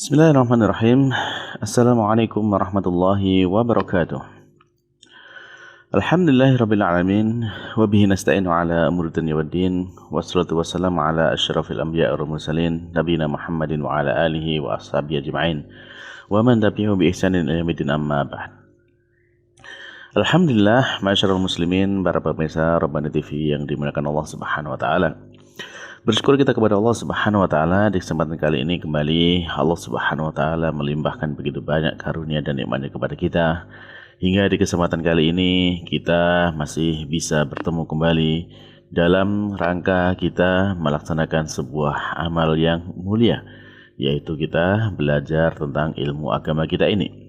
Bismillahirrahmanirrahim. Assalamualaikum warahmatullahi wabarakatuh. Alhamdulillahirabbil alamin wa bihi nasta'inu ala umuri dunya waddin wassalatu wassalamu ala asyrafil anbiya'i wal mursalin nabiyina Muhammadin wa ala alihi wa ashabihi ajma'in wa man tabi'ahum bi ihsanin ila yaumil amma ba'd. Alhamdulillah, masyarul muslimin, para pemirsa Rabbani TV yang dimuliakan Allah Subhanahu wa taala. Bersyukur kita kepada Allah Subhanahu wa taala di kesempatan kali ini kembali Allah Subhanahu wa taala melimpahkan begitu banyak karunia dan nikmat-Nya kepada kita. Hingga di kesempatan kali ini kita masih bisa bertemu kembali dalam rangka kita melaksanakan sebuah amal yang mulia, yaitu kita belajar tentang ilmu agama kita ini.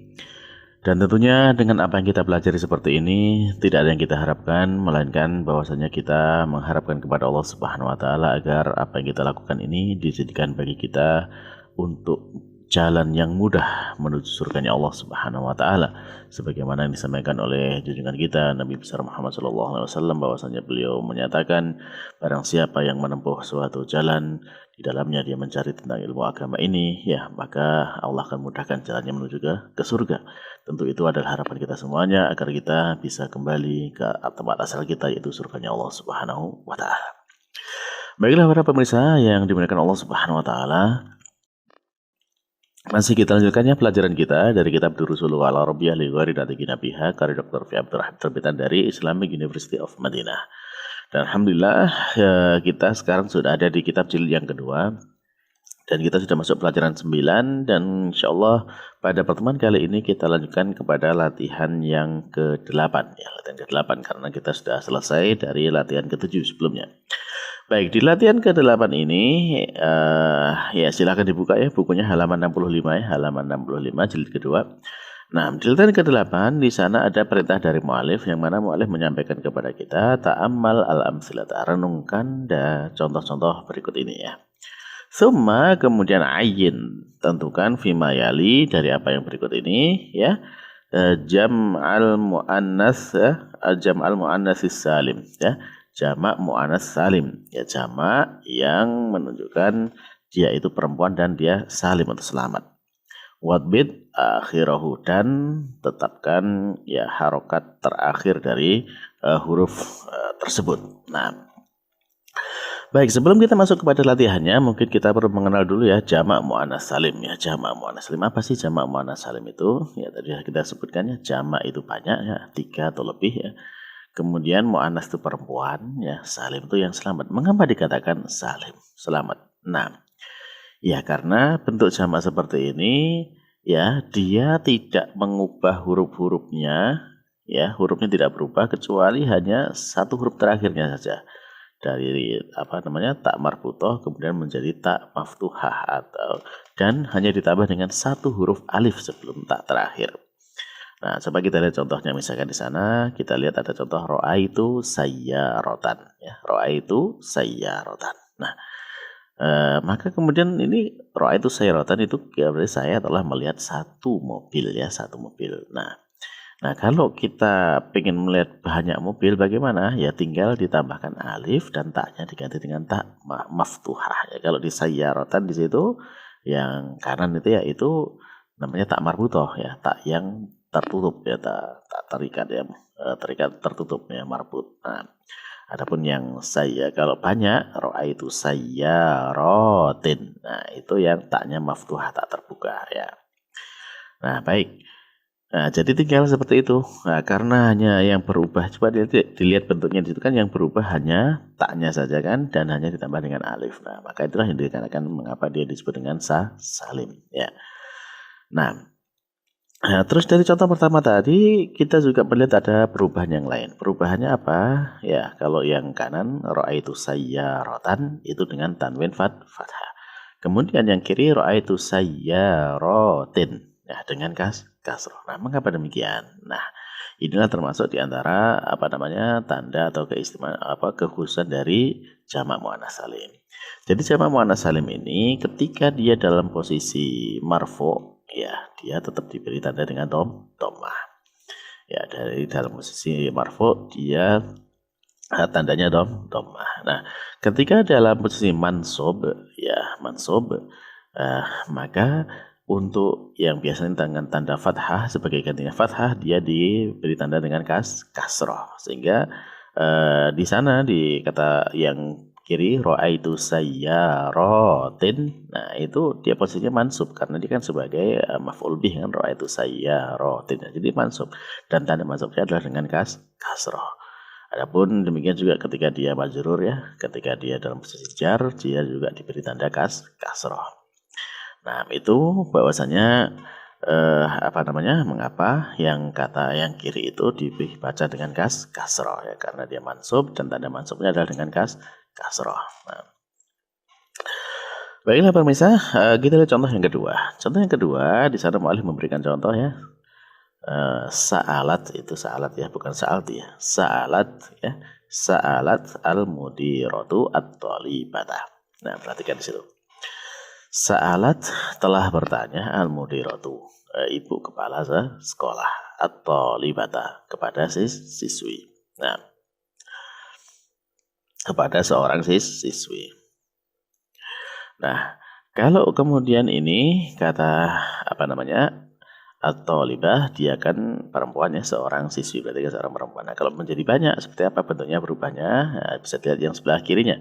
Dan tentunya dengan apa yang kita pelajari seperti ini, tidak ada yang kita harapkan melainkan bahwasanya kita mengharapkan kepada Allah Subhanahu wa taala agar apa yang kita lakukan ini dijadikan bagi kita untuk jalan yang mudah menuju surganya Allah Subhanahu wa taala, sebagaimana yang disampaikan oleh junjungan kita Nabi besar Muhammad sallallahu alaihi wasallam, bahwasanya beliau menyatakan barang siapa yang menempuh suatu jalan di dalamnya dia mencari tentang ilmu agama ini, ya maka Allah akan mudahkan jalannya menuju ke surga. Tentu itu adalah harapan kita semuanya agar kita bisa kembali ke tempat asal kita, yaitu surganya Allah Subhanahu wa taala. Baiklah para pemirsa yang dimuliakan Allah Subhanahu wa taala, masih kita lanjutkannya pelajaran kita dari kitab Durusul Al Arabiyyah li ghairi natiqina biha karya Dr. Fi Abdul Rahim, terbitan dari Islamic University of Madinah. Dan alhamdulillah kita sekarang sudah ada di kitab jilid yang kedua dan kita sudah masuk pelajaran 9, dan insyaallah pada pertemuan kali ini kita lanjutkan kepada latihan yang ke-8 ya, latihan ke-8 karena kita sudah selesai dari latihan ke-7 sebelumnya. Baik, di latihan ke-8 ini ya silakan dibuka ya bukunya halaman 65 ya, halaman 65 jilid kedua. Nah, di latihan ke-8 di sana ada perintah dari mu'alif yang mana mu'alif menyampaikan kepada kita ta'ammal al-amsilata, renungkan contoh-contoh berikut ini ya. Summa kemudian ayin, tentukan fima yali dari apa yang berikut ini ya. Jam'al muannas ya, jam'al muannatsis salim ya. Jamak muannas salim ya, jamak yang menunjukkan dia itu perempuan dan dia salim atau selamat. Wadbit akhirahu, dan tetapkan ya harokat terakhir dari huruf tersebut. Nah, baik, sebelum kita masuk kepada latihannya, mungkin kita perlu mengenal dulu ya jamak muannas salim ya. Jamak muannas salim, apa sih jamak muannas salim itu? Ya tadi kita sebutkan ya, jamak itu banyak ya, 3 atau lebih ya. Kemudian muannas itu perempuan ya, salim itu yang selamat. Mengapa dikatakan salim, selamat? Nah, ya karena bentuk jamak seperti ini ya, dia tidak mengubah huruf-hurufnya ya, hurufnya tidak berubah kecuali hanya satu huruf terakhirnya saja. Dari tak marbutoh kemudian menjadi tak maftuhah, atau dan hanya ditambah dengan satu huruf alif sebelum tak terakhir. Nah, coba kita lihat contohnya. Misalkan di sana kita lihat ada contoh ro'aitu sayyaratan ya, ro'aitu sayyaratan. Nah, maka kemudian ini ro'aitu sayyaratan itu berarti saya telah melihat satu mobil ya, satu mobil. Nah, kalau kita ingin melihat banyak mobil bagaimana? Ya tinggal ditambahkan alif dan taknya diganti dengan tak maftuhah ya. Kalau di sayyaratan di situ yang kanan itu ya, itu namanya tak marbutoh ya, tak yang tertutup ya, tak terikat ya, terikat tertutup ya, marbut. Nah, adapun yang saya kalau banyak ro'aitu sayyaratin, nah itu yang taknya maftuhah, tak terbuka ya. Nah, baik. Nah, jadi tinggal seperti itu. Nah, karena hanya yang berubah, coba dilihat bentuknya di situ kan, yang berubah hanya taknya saja kan, dan hanya ditambah dengan alif. Nah, maka itulah yang dikatakan mengapa dia disebut dengan salim ya. Nah, terus dari contoh pertama tadi kita juga melihat ada perubahan yang lain. Perubahannya apa? Ya, kalau yang kanan ro'aitu sayyaratan itu dengan tanwin fathah. Kemudian yang kiri ro'aitu sayyaratin ya dengan kasroh. Nah, mengapa demikian? Nah, inilah termasuk diantara tanda atau keistimewaan kekhususan dari jamak muannas salim. Jadi jamak muannas salim ini ketika dia dalam posisi marfu ya, dia tetap diberi tanda dengan dhammah. Ya, dari dalam posisi marfu dia tandanya dhammah. Nah, ketika dalam posisi mansub ya, maka untuk yang biasanya dengan tanda fathah sebagai gantinya fathah, dia diberi tanda dengan kasroh. Sehingga di sana di kata yang kiri ro'aitu sayyaratin, nah itu dia posisinya mansub karena dia kan sebagai maf'ul bih kan, ro'aitu sayyaratin, jadi mansub dan tanda mansubnya adalah dengan kasroh. Adapun demikian juga ketika dia majrur ya, ketika dia dalam posisi jar, dia juga diberi tanda kasroh. Nah, itu bahwasanya mengapa yang kata yang kiri itu dibaca dengan kasroh ya, karena dia mansub dan tanda mansubnya adalah dengan kasroh. Nah, baiklah pemirsa, kita lihat contoh yang kedua. Contoh yang kedua di sana mu'alif memberikan contoh ya. Sa'alat itu sa'alat ya, bukan sa'alti ya. Sa'alat al-mudiratu at-talibata. Nah, perhatikan di situ. Sa'alat telah bertanya al-mudiratu, ibu kepala sekolah, at-talibata kepada siswi. Nah, kepada seorang siswi. Nah, kalau kemudian ini kata at-talibah, dia kan perempuannya, seorang siswi, berarti kan seorang perempuan. Nah, kalau menjadi banyak, seperti apa bentuknya berubahnya? Nah, bisa dilihat yang sebelah kirinya,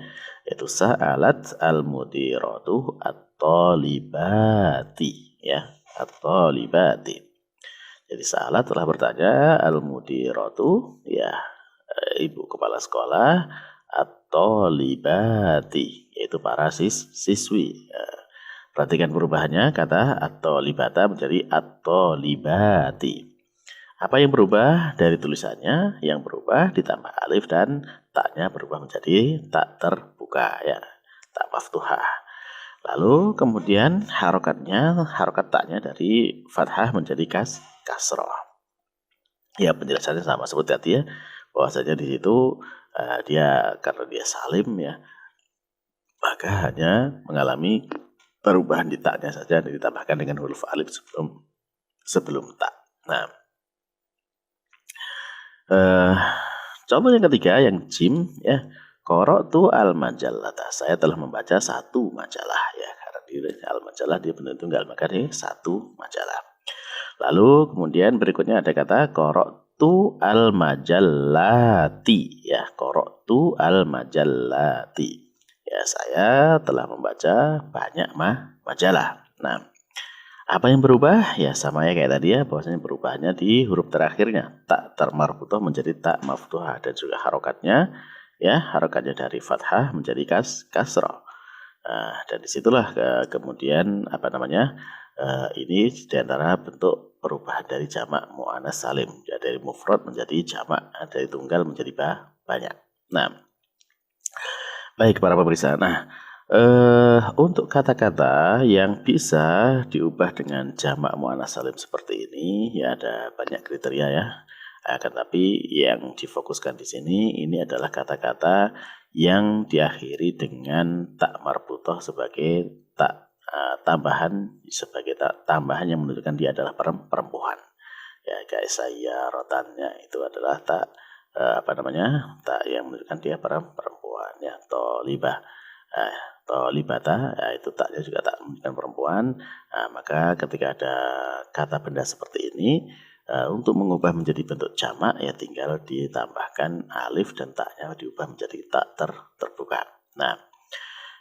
yaitu sa'alat al-mudiratu at-talibati ya, at-talibati. Jadi sa'alat telah bertanya al-mudiratu ya, ibu kepala sekolah, at-talibati yaitu para siswi. Perhatikan perubahannya, kata at-talibata menjadi at-talibati. Apa yang berubah dari tulisannya? Yang berubah ditambah alif dan taknya berubah menjadi tak terbuka ya, tak maftuhah. Lalu kemudian harokat taknya dari fathah menjadi kasroh. Ya, penjelasannya sama seperti tadi ya, bahwasanya di situ dia karena dia salim ya, maka hanya mengalami perubahan di taknya saja dan ditambahkan dengan huruf alif sebelum tak. Nah, contoh yang ketiga yang jim ya, qara'tu al-majallata, saya telah membaca satu majalah ya, karena di al-majalah dia benar tunggal, maka dia satu majalah. Lalu kemudian berikutnya ada kata qara'tu al-majallati ya, qara'tu al-majallati. Ya, saya telah membaca banyak majalah. Nah, apa yang berubah? Ya sama ya kayak tadi ya, bahwasanya perubahannya di huruf terakhirnya, tak marbuthah menjadi tak maftuhah, dan juga harokatnya dari fathah menjadi kasroh. Nah, dan disitulah kemudian ini diantara bentuk perubahan dari jamak mu'anats salim ya, dari mufrad menjadi jamak, dari tunggal menjadi banyak. Nah, baik para pemirsa, nah untuk kata-kata yang bisa diubah dengan jamak muannats salim seperti ini ya, ada banyak kriteria ya. Akan tapi yang difokuskan di sini ini adalah kata-kata yang diakhiri dengan tak marbuthah sebagai tak tambahan, yang menunjukkan dia adalah perempuan. Ya, kayak saya rotannya itu adalah tak tak yang menunjukkan dia perempuan ya, tolibah. Tolibata ya, itu taknya juga tak menunjukkan perempuan. Nah, maka ketika ada kata benda seperti ini, untuk mengubah menjadi bentuk jamak ya tinggal ditambahkan alif dan taknya diubah menjadi tak terbuka. Nah,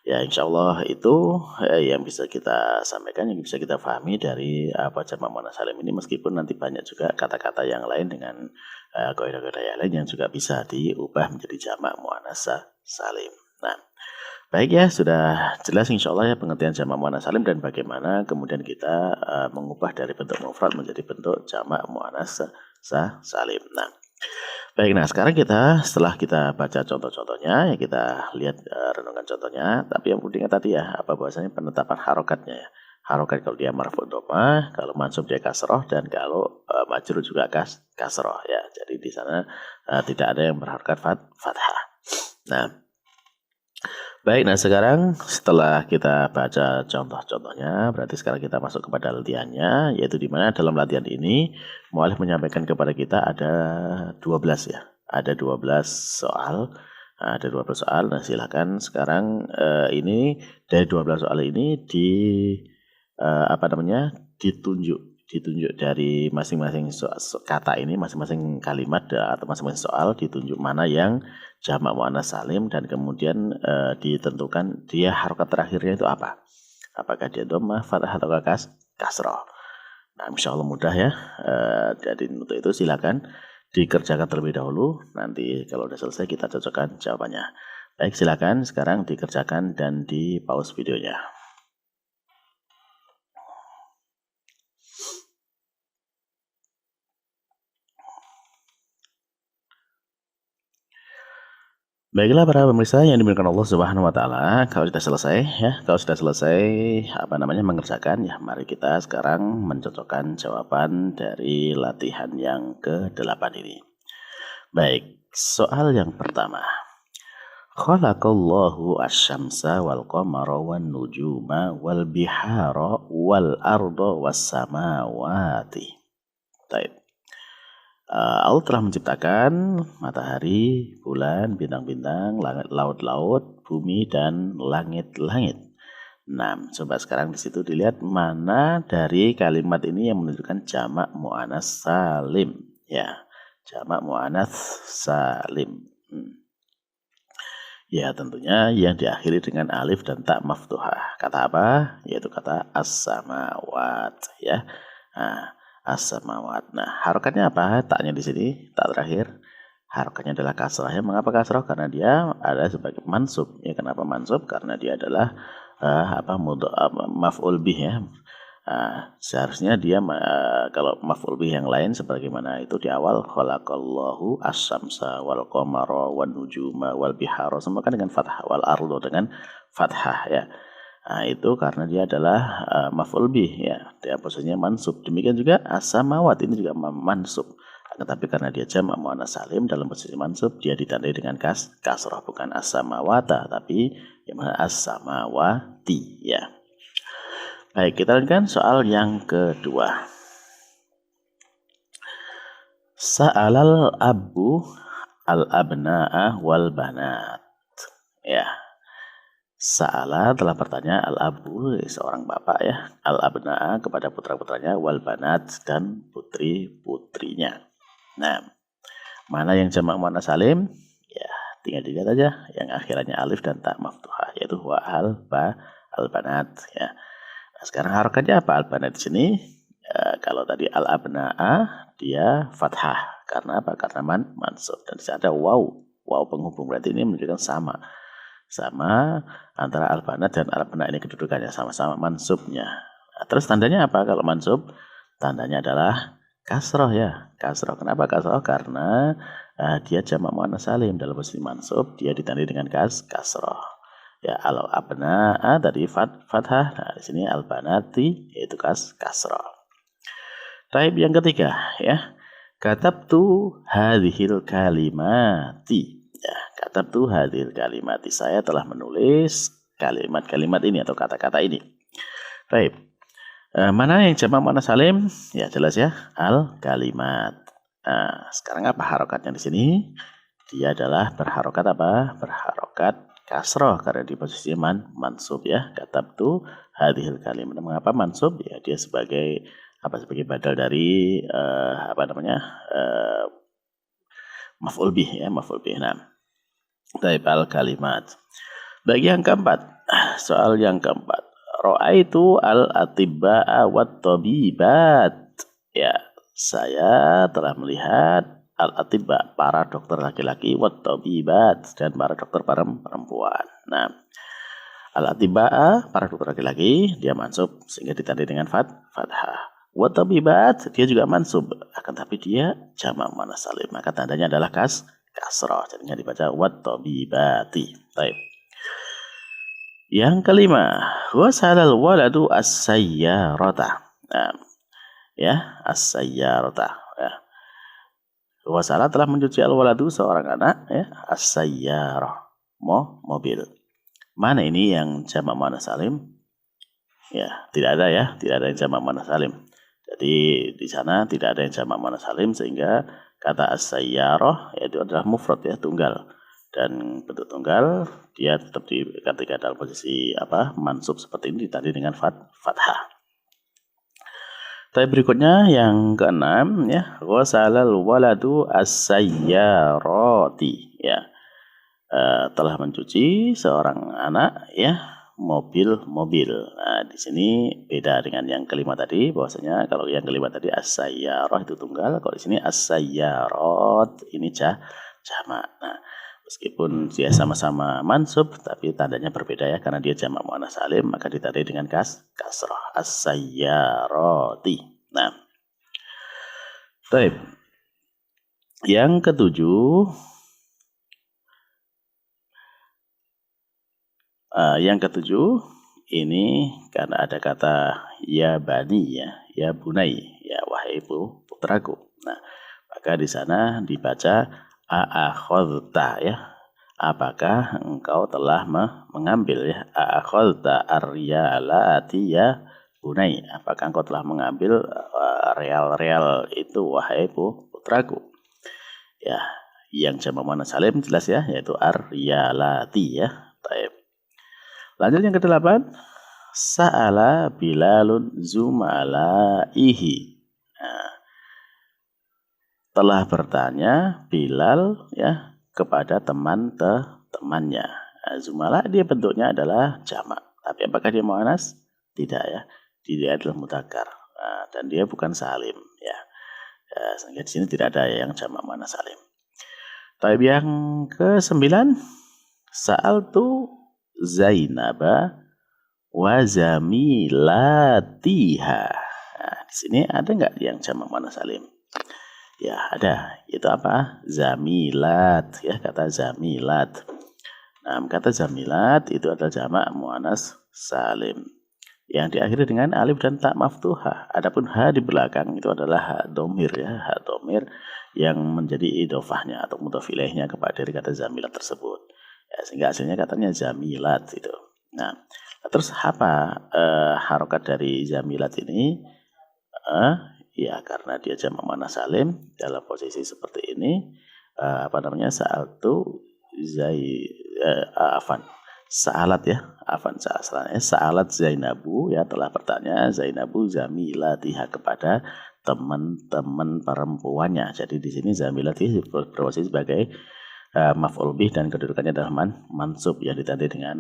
ya insya Allah itu yang bisa kita sampaikan, yang bisa kita pahami dari jamak muannats salim ini, meskipun nanti banyak juga kata-kata yang lain dengan kaidah-kaidah yang lain yang juga bisa diubah menjadi jamak muannats salim. Nah, baik ya, sudah jelas insya Allah ya pengertian jamak muannats salim dan bagaimana kemudian kita mengubah dari bentuk mufrad menjadi bentuk jamak muannats salim. Nah, baik, nah sekarang setelah kita baca contoh-contohnya ya, kita lihat renungan contohnya. Tapi yang penting tadi ya, bahwasanya penetapan harokatnya ya. Harokat kalau dia marfu' dhammah, kalau mansub dia kasroh, dan kalau majrur juga kasroh ya. Jadi di sana tidak ada yang berharokat fathah. Nah, baik, nah sekarang setelah kita baca contoh-contohnya, berarti sekarang kita masuk kepada latihannya, yaitu di mana dalam latihan ini mu'alif menyampaikan kepada kita ada 12 ya, ada 12 soal. Nah, ada 12 soal. Nah, silakan sekarang ini dari 12 soal ini ditunjuk dari masing-masing kata ini, masing-masing kalimat atau masing-masing soal ditunjuk mana yang jamak muannats salim, dan kemudian ditentukan dia harokat terakhirnya itu apa. Apakah dia dhammah, fathah atau kasrah. Nah, insya Allah mudah ya. Jadi untuk itu silakan dikerjakan terlebih dahulu. Nanti kalau sudah selesai kita cocokkan jawabannya. Baik, silakan sekarang dikerjakan dan di pause videonya. Baiklah para pemirsa yang dimuliakan Allah Subhanahu wa taala, kalau sudah selesai mengerjakan ya, mari kita sekarang mencocokkan jawaban dari latihan yang ke-8 ini. Baik, soal yang pertama. Khalaqallahu asy-syamsa wal qamara wan nujuma wal bihara wal arda was samawati. Baik. Allah telah menciptakan matahari, bulan, bintang-bintang, laut-laut, bumi, dan langit-langit. Nah, coba sekarang di situ dilihat mana dari kalimat ini yang menunjukkan jamak muannats salim. Ya, jamak muannats salim. Ya, tentunya yang diakhiri dengan alif dan ta maftuhah. Kata apa? Yaitu kata as-samawat. Ya. Nah, as-samawat. Nah, harokatnya apa? Taknya di sini, tak terakhir. Harokatnya adalah kasrah. Ya, mengapa kasrah? Karena dia ada sebagai mansub. Ya, kenapa mansub? Karena dia adalah maf'ul bih ya. Seharusnya dia kalau maf'ul bih yang lain sebagaimana itu di awal, khalaqallahu asy-syamsa wal qamara wan nujuma wal bihara, semua kan dengan fathah, wal ardo dengan fathah ya. Nah, itu karena dia adalah maf'ul bih ya, dia posisinya mansub. Demikian juga as-samawat ini juga mansub. Tetapi karena dia jamak muannats salim dalam posisi mansub, dia ditandai dengan kasrah, bukan as-samawata tapi yang mana as-samawati ya. Baik, kita lanjutkan soal yang kedua. Sa'alal abu al-abna'a wal banat. Ya. Sa'ala telah bertanya al-abu, seorang bapak ya, al-abna'a kepada putra-putranya, wal banat dan putri-putrinya. Nah, mana yang jamak muannats salim? Ya, tinggal dilihat aja yang akhirannya alif dan ta maftuhah, yaitu wa al-banat ya. Nah, sekarang harokatnya apa al-banat di sini? Kalau tadi al-abna'a dia fathah. Karena apa? Karena mansub. Dan di sini ada waw penghubung, berarti ini menunjukkan sama antara al-banat dan al-abna, ini kedudukannya sama-sama mansubnya. Nah, terus tandanya apa kalau mansub? Tandanya adalah kasroh ya. Kasroh. Kenapa kasroh? Karena dia jamak muannats salim, dalam posisi mansub dia ditandai dengan kasroh. Ya, al-abna'a tadi fathah. Nah, di sini al-banati yaitu kasrah. Taib yang ketiga ya. Katabtu hadhil kalimati. Ya, katabtu hadhil kalimati. Saya telah menulis kalimat-kalimat ini atau kata-kata ini. Taib. Mana yang jamak muannats salim? Ya, jelas ya, al-kalimat. Nah, sekarang apa harokatnya di sini? Dia adalah berharokat apa? Berharokat kasroh karena di posisi mansub ya. Katabtu hadhil kalimat. Mengapa mansub? Ya, dia sebagai badal dari maf'ul bih ya, maf'ul bih. Nah, taib al-kalimat. Bagi yang keempat, soal yang keempat. Ra'aitu al-atibba'a wat-tabibat. Ya, saya telah melihat al-atibba, para dokter laki-laki, wat-tabibat, dan para dokter perempuan. Nah, al-atibba, para dokter laki-laki, dia mansub sehingga ditandai dengan fathah. Wat-tabibat, dia juga mansub, akan tapi dia jamak muannats salim, maka tandanya adalah kasrah, jadinya dibaca wat-tabibati. Baik. Yang kelima, wasalal waladu as-sayyarata. Nah, ya, as-sayyarata ya. Wasala telah mencuci al-waladu, seorang anak ya, as-sayyarah, mobil. Mana ini yang jamak muannats salim? Ya, tidak ada ya, tidak ada yang jamak muannats salim. Jadi di sana tidak ada yang jamak muannats salim, sehingga kata as-sayyarah yaitu adalah mufrad ya, tunggal. Dan bentuk tunggal dia tetap ketika dalam posisi mansub seperti ini ditandai dengan fathah. Tapi berikutnya yang keenam ya, ghasalal waladu as-sayyarati ya. Telah mencuci seorang anak ya mobil. Nah, di sini beda dengan yang kelima tadi, bahwasanya kalau yang kelima tadi as-sayyarah itu tunggal, kalau di sini as-sayyarat ini jamak. Nah, meskipun dia sama-sama mansub tapi tandanya berbeda ya, karena dia jamak muannats salim maka ditandai dengan kasrah as-sayyarati. Nah, baik. Yang ketujuh ini karena ada kata ya bani ya bunai ya wahai putraku. Nah, maka di sana dibaca a'akhadta ya. Apakah engkau telah mengambil ya a'akhadta aryalati ya bunai. Apakah engkau telah mengambil real-real itu wahai putraku. Ya, yang jamak muannats salim jelas ya, yaitu aryalati ya. Baik. Lanjut yang ke-8. Sa'ala Bilalun zumalaihi. Nah, telah bertanya Bilal ya kepada teman-temannya. Nah, zumala dia bentuknya adalah jamak. Tapi apakah dia muannats? Tidak ya. Dia adalah mudzakkar. Nah, dan dia bukan salim ya. Sehingga di sini tidak ada yang jamak muannats salim. Tapi yang ke-9. Sa'altu Zainaba wa zamilatiha. Nah, di sini ada nggak yang jamak muannats salim? Ya, ada. Itu apa? Zamilat ya, kata zamilat. Nah, kata zamilat itu adalah jamak muannats salim yang diakhiri dengan alif dan ta maftuhah. Adapun ha di belakang itu adalah ha dhamir ya, ha dhamir yang menjadi idhofahnya atau mudhof ilaihnya kepada dari kata zamilat tersebut. Ya, sehingga hasilnya katanya zamilat itu. Nah, terus apa harokat dari zamilat ini? Ya karena dia jamak muannats salim dalam posisi seperti ini sa'altu sa'alat ya sa'alat Zainabu ya telah bertanya Zainabu zamilatiha kepada teman-teman perempuannya. Jadi di sini zamilatiha berposisi sebagai maf'ul bih dan kedudukannya adalah mansub yang ditandai dengan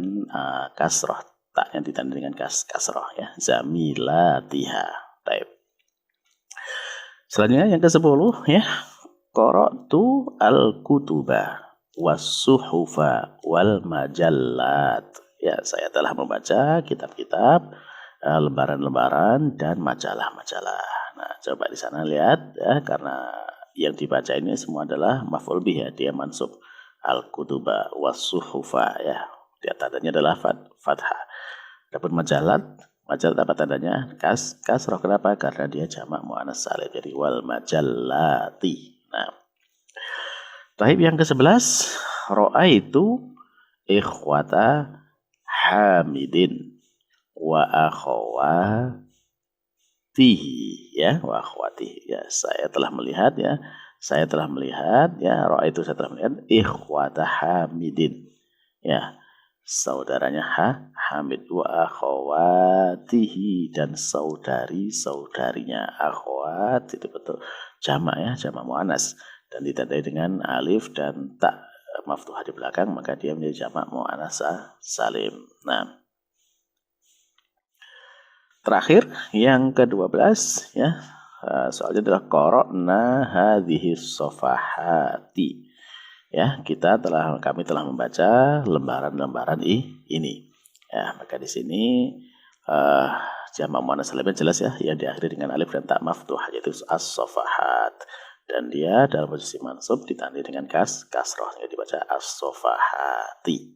kasrah, taknya ditandai dengan kasrah ya, zamilatiha. Baik. Selanjutnya yang ke-10 ya, qara'tu al-kutuba was-suhufa wal majallat. Ya, saya telah membaca kitab-kitab, lembaran-lembaran dan majalah-majalah. Nah, coba di sana lihat ya, karena yang dibaca ini semua adalah maf'ul bih ya, dia mansub. Al-kutuba was-suhufa ya, dia tandanya adalah fathah. Adapun majalat apa tandanya? Kasrah. Kenapa? Karena dia jamak muannats salim, jadi wal majallati. Nah, tahib yang ke-11, ra'aitu ikhwata Hamidin wa akhawatihi ya, wa akhawatihi ya, saya telah melihat ra'aitu saya telah melihat ikhwata Hamidin ya, saudaranya Hamid wa akhawatihi dan saudari-saudarinya. Akhwat itu betul jamak ya, jamak muannats dan ditandai dengan alif dan ta maftuhah di belakang, maka dia menjadi jamak muannats salim. Nah, terakhir yang ke-12 ya, soalnya adalah qara'na hadhihi safahati. Ya, kami telah membaca lembaran-lembaran ini. Ya, maka di sini jamak muannats salim jelas ya, yang diakhiri dengan alif dan ta maftuhah yaitu as-safahat, dan dia dalam posisi mansub ditandai dengan kasrah sehingga dibaca as-safahati.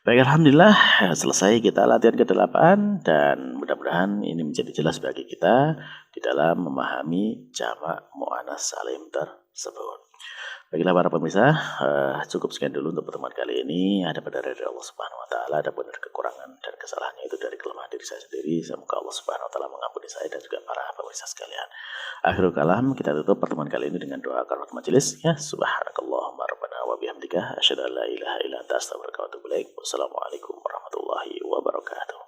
Baik, alhamdulillah selesai kita latihan ke-8 dan mudah-mudahan ini menjadi jelas bagi kita di dalam memahami jamak muannats salim tersebut. Baiklah para pemirsa, cukup sekian dulu untuk pertemuan kali ini. Ada pada dari Allah Subhanahu wa taala, ada benar kekurangan dan kesalahannya itu dari kelemahan diri saya sendiri. Semoga Allah Subhanahu wa taala mengampuni saya dan juga para pemirsa sekalian. Akhirul kalam, kita tutup pertemuan kali ini dengan doa kafarat majelis ya. Subhanakallahumma rabbana wa bihamdika asyhadu an la ilaha illa anta astaghfiruka wa atubu ilaik. Wassalamualaikum warahmatullahi wabarakatuh.